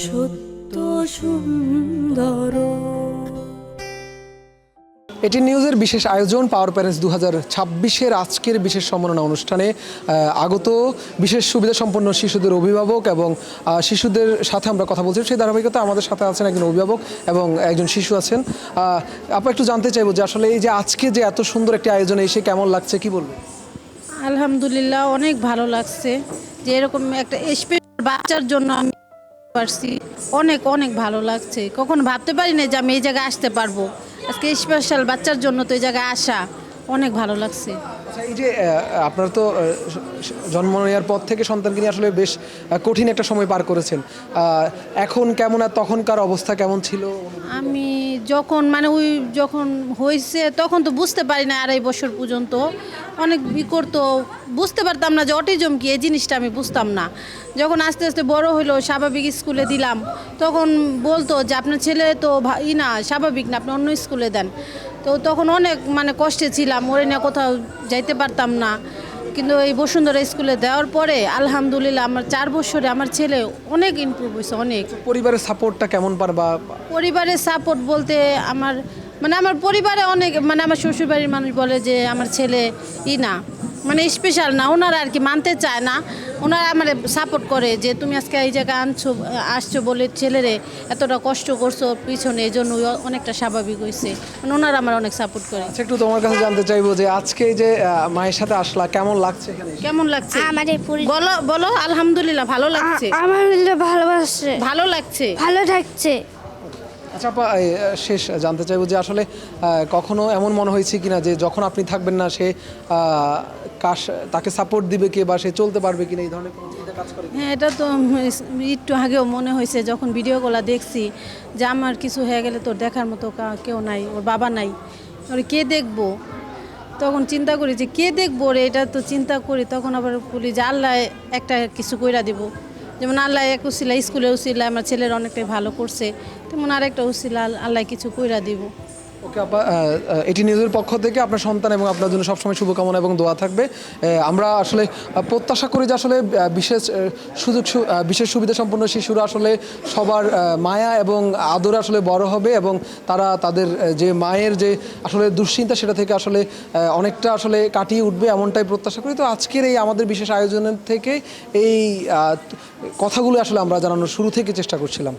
সত্য সুন্দর। এটি নিউজের বিশেষ আয়োজন পাওয়ার প্যারেন্টস 2026-এর আজকের বিশেষ সম্মাননা অনুষ্ঠানে আগত বিশেষ সুবিধা সম্পন্ন শিশুদের অভিভাবক এবং শিশুদের সাথে আমরা কথা বলছি। সেই ধারাবাহিকতা আমাদের সাথে আছেন একজন অভিভাবক এবং একজন শিশু আছেন। আপা, একটু জানতে চাইবো যে আসলে এই যে আজকে যে এত সুন্দর একটি আয়োজনে এসে কেমন লাগছে, কি বলবেন? আলহামদুলিল্লাহ, অনেক ভালো লাগছে যে এরকম একটা স্পেশাল বাচ্চার জন্য আমি পারছি। অনেক অনেক ভালো লাগছে। কখনো ভাবতে পারি না যে আমি এই জায়গায় আসতে পারবো। আজকে স্পেশাল বাচ্চার জন্য তো এই জায়গায় আসা অনেক ভালো লাগছে। আচ্ছা, এই যে আপনারা তো জন্ম নেওয়ার পর থেকে সন্তানকে নিয়ে আসলে বেশ কঠিন একটা সময় পার করেছেন। এখন কেমন আর তখনকার অবস্থা কেমন ছিল? আমি যখন যখন হয়েছে তখন তো বুঝতে পারি না, 2.5 বছর পর্যন্ত অনেক করতো, বুঝতে পারতাম না যে অটিজম কি, এই জিনিসটা আমি বুঝতাম না। যখন আস্তে আস্তে বড় হলো, স্বাভাবিক স্কুলে দিলাম, তখন বলতো যে আপনার ছেলে তো না স্বাভাবিক না, আপনি অন্য স্কুলে দেন। তো তখন অনেক কষ্টে ছিলাম, ওরে নিয়ে কোথাও যাইতে পারতাম না। কিন্তু এই বসুন্ধরা স্কুলে দেওয়ার পরে আলহামদুলিল্লাহ আমার 4 বছরে আমার ছেলে অনেক ইমপ্রুভ হয়েছে। অনেক পরিবারের সাপোর্টটা কেমন পারবা? পরিবারের সাপোর্ট বলতে আমার আমার পরিবারে অনেক আমার শ্বশুরবাড়ির মানুষ বলে যে আমার ছেলে না স্পেশাল না, ওনারা আর কি মানতে চায় না। ওনারা আমার সাপোর্ট করে যে তুমি আজকে এই জায়গায় আসছো বলে ছেলেরে এতটা কষ্ট করছো পিছনে, এই জন্য অনেকটা স্বাভাবিক হয়েছে। ওনারা আমার অনেক সাপোর্ট করে। আচ্ছা, একটু তোমার কাছে জানতে চাইবো যে আজকে যে মায়ের সাথে আসলা, কেমন লাগছে এখানে? কেমন লাগছে বলো বলো। আলহামদুলিল্লাহ ভালো লাগছে। আলহামদুলিল্লাহ ভালোবাসছে, ভালো লাগছে, ভালো থাকছে। আচ্ছা আপা, শেষ জানতে চাইবো যে আসলে কখনো এমন মনে হয়েছে কিনা যে যখন আপনি থাকবেন না সে তাকে সাপোর্ট দিবে কে, বা সে চলতে পারবে কিনা, এই ধরনের কোনো চিন্তা কাজ করে? হ্যাঁ, এটা তো একটু আগেও মনে হয়েছে যখন ভিডিওগুলো দেখছি যে আমার কিছু হয়ে গেলে তোর দেখার মতো কেউ নাই, ওর বাবা নাই, ওর কে দেখবো। তখন চিন্তা করি যে কে দেখবো রে, এটা তো চিন্তা করি। তখন আবার বলি যে আল্লাহ একটা কিছু কইরা দিব। যেমন আল্লাহ এক উসিলা, স্কুলে উসিলা আমার ছেলের অনেকটাই ভালো করছে, তেমন আরেকটা উসিলা আল্লাহ কিছু কইরা দিব। ওকে আপা, এটি নিউজের পক্ষ থেকে আপনার সন্তান এবং আপনার জন্য সবসময় শুভকামনা এবং দোয়া থাকবে। আমরা আসলে প্রত্যাশা করি যে আসলে বিশেষ সুবিধা সম্পন্ন শিশুরা আসলে সবার মায়া এবং আদরে আসলে বড় হবে এবং তারা তাদের যে মায়ের যে আসলে দুশ্চিন্তা সেটা থেকে আসলে অনেকটা আসলে কাটিয়ে উঠবে, এমনটাই প্রত্যাশা করি। তো আজকের এই আমাদের বিশেষ আয়োজনের থেকে এই কথাগুলো আসলে আমরা জানানোর শুরু থেকে চেষ্টা করছিলাম।